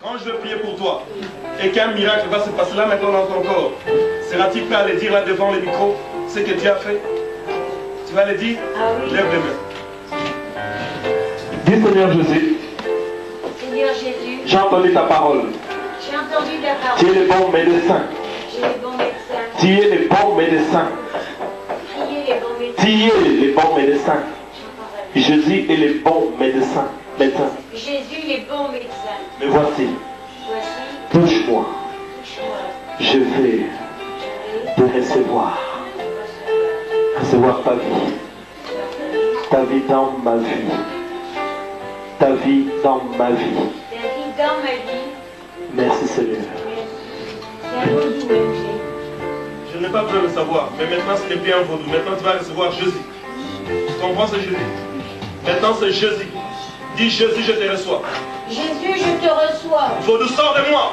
Quand je vais prier pour toi et qu'un miracle va se passer là maintenant dans ton corps, seras-tu prêt à le dire là devant le micro ce que Dieu a fait? Tu vas le dire? Lève les mains. Dis Seigneur Jésus. Seigneur Jésus. J'ai entendu ta parole. J'ai entendu ta parole. Tu es le bon médecin. Tu es le bon médecin. Tu es le bon médecin. Tu es le bon médecin. Jésus est le bon médecin. Jésus est bon médecin. Me voici. Touche-moi. Je vais te recevoir. Recevoir ta vie. Ta vie dans ma vie. Ta vie dans ma vie. Ta vie dans ma vie. Merci Seigneur. C'est un vaudou, même. Je n'ai pas besoin de savoir, mais maintenant ce n'est plus un vaudou. Maintenant tu vas recevoir Jésus. Tu comprends ce Jésus? Maintenant c'est Jésus. Dis Jésus, je te reçois. Jésus, je te reçois. Vaudou, sors de moi.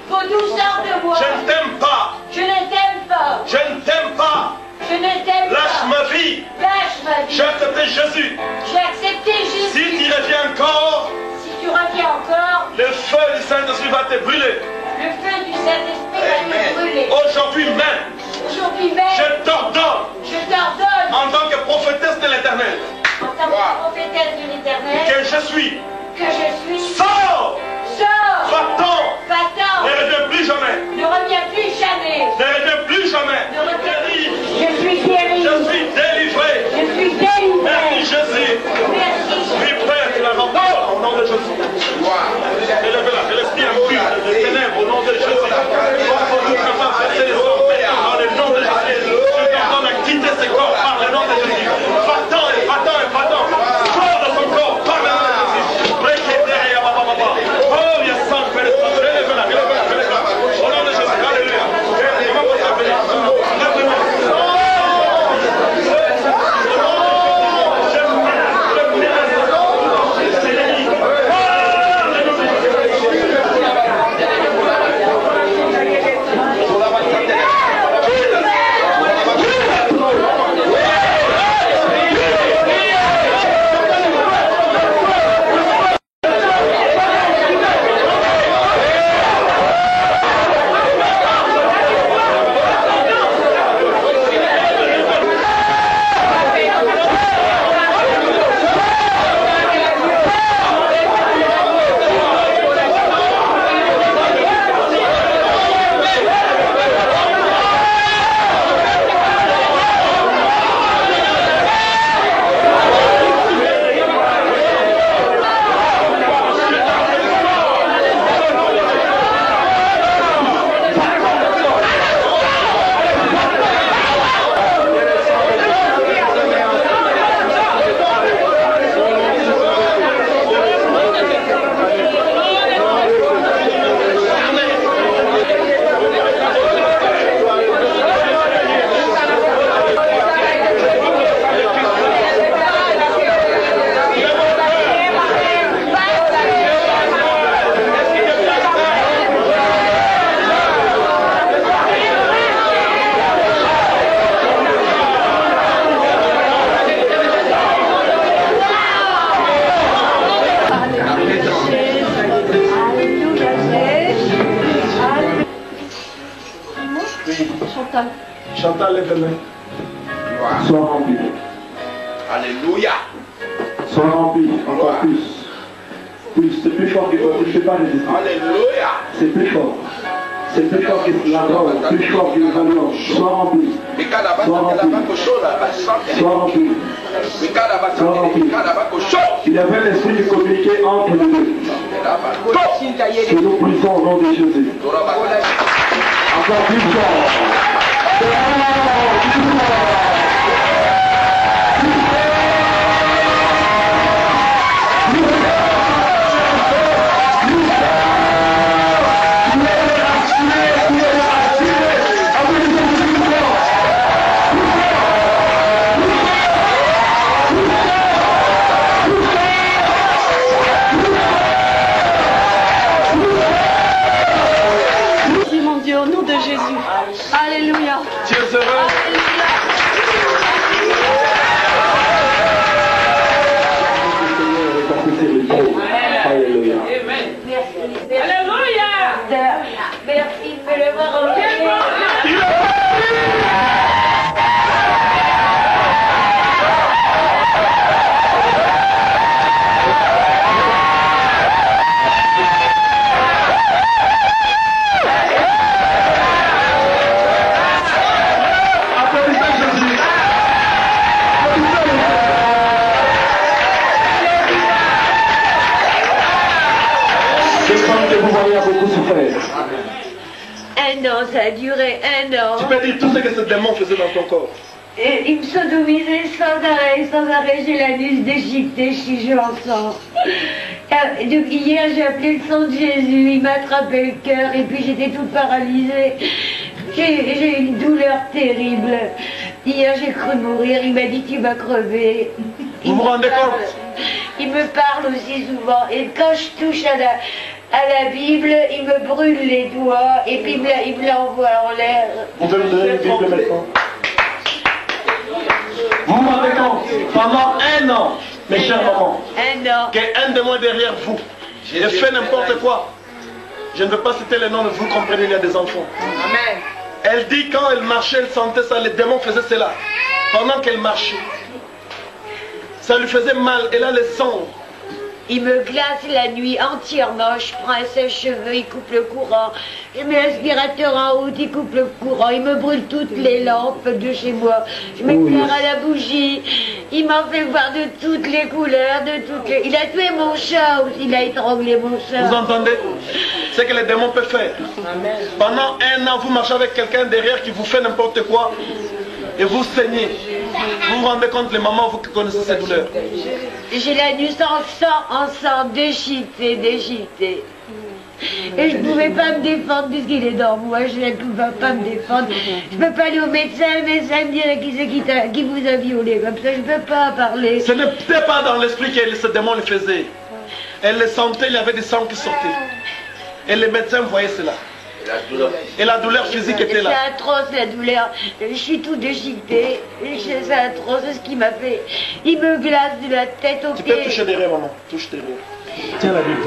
Vaudou, sors de moi. Je ne t'aime pas. Je ne t'aime pas. Je ne t'aime pas. Je ne t'aime pas. Lâche ma vie. Lâche ma vie. J'ai accepté Jésus. J'ai accepté Jésus. Si tu reviens encore, si tu reviens encore, le feu du Saint-Esprit va te brûler. Le feu du Saint-Esprit va te brûler. Aujourd'hui même. Aujourd'hui même. Je t'ordonne. Je t'ordonne. En tant que prophétesse de l'Éternel. En tant que prophétesse de l'Éternel. Que je suis. Que je suis. Sors. Sors. Va-t'en. Va-t'en. Ne reviens plus jamais. Ne reviens plus jamais. Ne reviens plus jamais. Ne reviens plus. Je suis guéri. Je suis délivré. Je suis délivré. Merci Jésus. Merci. Oui, Père, tu la remportes au nom de Jésus. Élevez-la, que l'esprit impur des ténèbres au nom de Jésus. Pour nous capables de faire les hommes dans le nom de Jésus. Je t'ordonne à quitter ce corps par le nom de Jésus. Va-t'en et va-t'en et va-t'en. Sors de son corps par le nom de Jésus. Break-it, oh, il y a sang, élevez-la, élevez-la. Au nom de Jésus, alléluia. Comment vous appelez? Chantal, lève-le. Sois rempli. Alléluia. Sois rempli encore plus. Plus, c'est plus fort que toi, tu ne peux pas résister. Alléluia. C'est plus fort. C'est plus fort que la drogue, plus fort que le valeur. Sois rempli. Sois rempli. Sois rempli. Sois rempli. Il y avait l'esprit de communiquer entre les deux. Que nous brisons au nom de Jésus. Encore plus fort. Merci mon Dieu, au nom de Jésus. Alléluia. Dieu est heureux. Alléluia. Merci. 1 an, ça a duré 1 an. Tu peux dire tout ce que ce démon faisait dans ton corps. Et il me sodomisait sans arrêt, j'ai l'anus déchiqueté, je l'entends. Donc hier j'ai appelé le sang de Jésus, il m'a attrapé le cœur et puis j'étais toute paralysée. J'ai une douleur terrible. Hier j'ai cru mourir, il m'a dit tu vas crever. Vous vous rendez compte? Il me parle aussi souvent et quand je touche à la Bible, il me brûle les doigts et puis il me l'envoie en l'air. Vous pouvez me donner une Bible maintenant? Vous vous rendez compte? Pendant 1 an, mes chers mamans, 1 an. qu'un démon est derrière vous et fait n'importe quoi. Je ne veux pas citer les noms, mais vous comprenez, il y a des enfants. Amen. Elle dit quand elle marchait, elle sentait ça, les démons faisaient cela. Pendant qu'elle marchait, ça lui faisait mal, elle a le sang. Il me glace la nuit entièrement, je prends un sèche-cheveux, il coupe le courant. Je mets l'aspirateur en route, il coupe le courant. Il me brûle toutes les lampes de chez moi. Je m'éclaire à la bougie. Il m'en fait voir de toutes les couleurs, de toutes les... Il a tué mon chat aussi, il a étranglé mon chat. Vous entendez? C'est que les démons peuvent faire. Pendant 1 an, vous marchez avec quelqu'un derrière qui vous fait n'importe quoi et vous saignez. Vous vous rendez compte, les mamans, vous qui connaissez ces douleurs? J'ai l'anus en sang, déchiqueté. Et je ne pouvais pas me défendre puisqu'il est dans moi, je ne pouvais pas me défendre. Je ne peux pas aller au médecin, le médecin me dirait qui c'est qui vous a violé comme ça, je ne peux pas parler. Ce n'était pas dans l'esprit que ce démon le faisait. Elle le sentait, il y avait des sangs qui sortaient. Et les médecins voyaient cela. Et la douleur physique était là. C'est atroce la douleur. Je suis tout déchiquetée. C'est atroce ce qu'il m'a fait. Il me glace de la tête aux pieds. Tu peux toucher derrière, maman. Touche derrière. Tiens la Bible.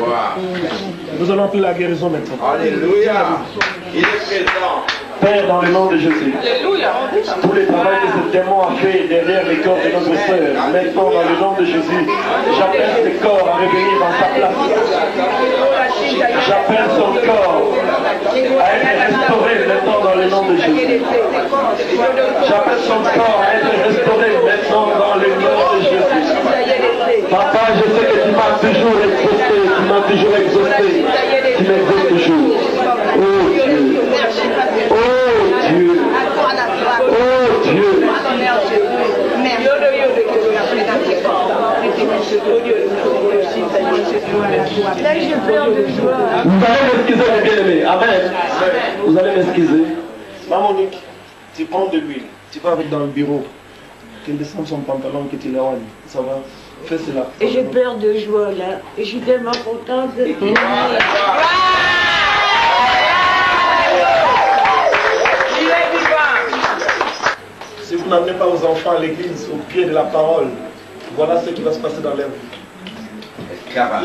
Nous allons appeler la guérison maintenant. Alléluia. Il est présent. Père, dans le nom de Jésus, tous les travaux que ce démon a fait derrière les corps de notre sœur, maintenant dans le nom de Jésus, j'appelle ce corps à revenir dans sa place. J'appelle son corps à être restauré maintenant dans le nom de Jésus. J'appelle son corps à être restauré maintenant dans le nom de Jésus. Papa, je sais que tu m'as toujours exaucé, tu m'as toujours exaucé, tu m'exauces toujours. Oh Dieu. Oh Dieu, oh Dieu. Là, je pleure de joie. Vous allez m'excuser, mes bien-aimés. Amen. Vous allez m'excuser. Maman Nick, tu prends de l'huile, tu vas avec dans le bureau, qu'il descende son pantalon, que tu l'éloignes. Ça va? Fais cela. Et j'ai peur de joie là. Et je suis tellement contente de Si vous n'amenez pas vos enfants à l'église, au pied de la parole, voilà ce qui va se passer dans leur vie.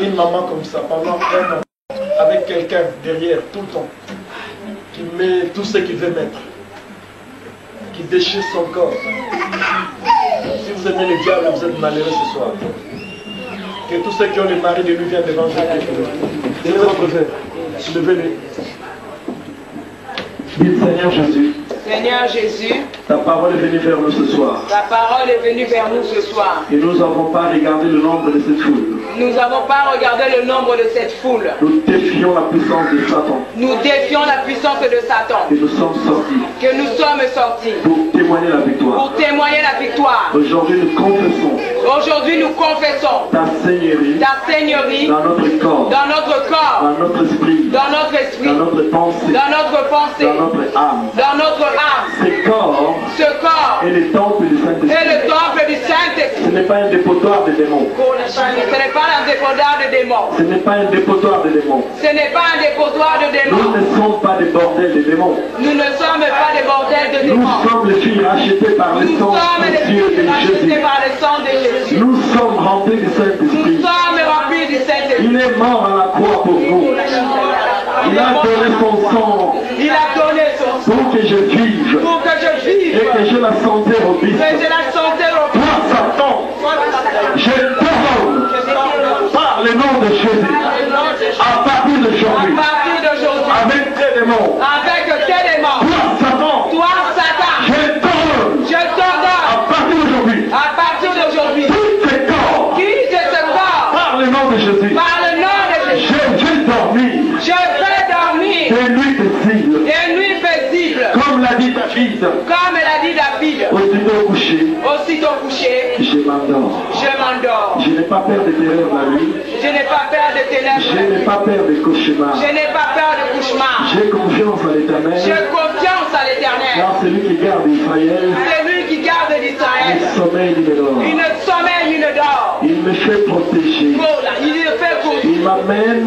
Une maman comme ça, pendant 1 an, avec quelqu'un derrière, tout le temps, qui met tout ce qu'il veut mettre, qui déchire son corps. Si vous aimez le diable, vous êtes malheureux ce soir. Que tous ceux qui ont les maris de lui viennent devant Jésus. Donnez votre verre. Levez-les. Dites Seigneur Jésus. Seigneur Jésus, Ta parole est venue vers nous ce soir. ta parole est venue vers nous ce soir. Et nous n'avons pas regardé le nombre de cette foule. Nous n'avons pas regardé le nombre de cette foule. Nous défions la puissance de Satan. Nous défions la puissance de Satan. Et nous sommes sortis Que nous sommes sortis pour témoigner la victoire. pour témoigner la victoire. Aujourd'hui, nous confessons Aujourd'hui, nous confessons ta seigneurie ta seigneurie dans notre corps, dans notre corps, dans notre esprit, dans notre esprit, dans notre pensée, dans notre pensée, dans notre âme. dans notre âme. Ce corps est le temple du Saint-Esprit. est le temple du Saint-Esprit. Ce n'est pas un dépotoir de démons. Ce n'est pas un dépotoir de démons. Ce n'est pas un dépotoir de démons. Ce n'est pas un dépotoir de Nous démons. ne sommes pas des bordels de démons. Nous ne sommes pas des bordels de Nous démons. sommes les filles rachetées par le Nous sang sommes les précieux filles de rachetés Jésus. par le sang de Jésus. Nous sommes remplis du Nous Saint-Esprit. sommes remplis du Saint-Esprit. Il est mort à la croix pour vous. Il a donné son sang Il a donné son sang pour que je vive pour que je et vive. que je la santé robiste. Que je la santé Toi, Satan, je t'ordonne par le nom de Jésus, à partir à d'aujourd'hui, partir d'aujourd'hui. avec tes démons. Avec tes démons. Toi, Satan, Toi, Satan, je t'ordonne je t'ordonne à partir d'aujourd'hui, à partir d'aujourd'hui. tous tes corps, Quitte ce corps par le nom de Jésus. par le nom de Jésus. Je vais dormir Je vais dormir des nuits paisibles. des nuits David, Comme l'a dit David, aussitôt couché, je m'endors. m'endors. Je n'ai pas peur de terreur la nuit. Je n'ai pas peur de ténèbres. Je n'ai pas peur des cauchemars. Je n'ai pas peur de cauchemars. J'ai confiance à l'Éternel. J'ai confiance à l'Éternel. Car celui qui garde Israël, C'est lui qui garde l'Israël. le sommeil il me dort. Il ne sommeille, il ne dort. Il me fait protéger. Oh là, il le fait pour Il m'amène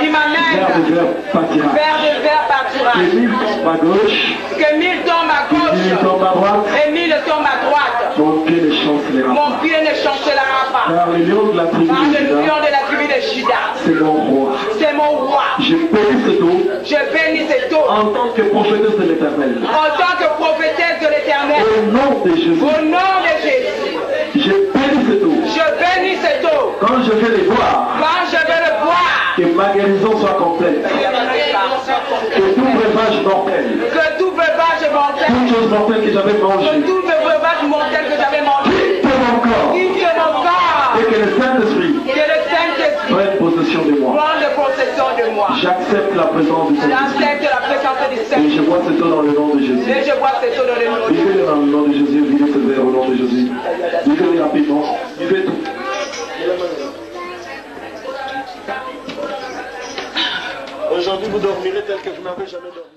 Il m'amène vers le verre pâturage. vers le verre pâturage. Que 1000 tombent à gauche, Que 1000 tombent à que 1000 gauche tombent à droite, et 1000 tombent à droite. mon pied ne chancellera Mon pas. pied ne chancelera pas. Car le lion de la tribu Par de le Juda, lion de la tribu de Juda, c'est mon roi. c'est mon roi. Je bénis cet eau Je bénis cette eau en tant que prophétesse de l'Éternel. en tant que prophétesse de l'Éternel. Au nom de Jésus, Au nom de Jésus, je bénis cette eau. je bénis cette eau. Quand je vais les boire, Quand je vais le boire, que ma guérison soit complète. Que tout breuvage mortel, que tout breuvage mortel, toute chose mortelle que j'avais mangée, que tout breuvage mortel que j'avais mangé, quitte mon corps, quitte mon corps, et que le Saint-Esprit que le Saint-Esprit prenne possession de moi. prenne possession de moi. J'accepte la présence du Saint-Esprit. J'accepte la présence du Et Saint-Esprit. je vois cette eau dans le nom de Jésus. Et je bois cette eau dans le nom de Jésus. Vivez dans le nom de Jésus, vivez ce verre au nom de Jésus. Vivez rapidement, vivez tout. Aujourd'hui, vous dormirez tel que vous n'avez jamais dormi.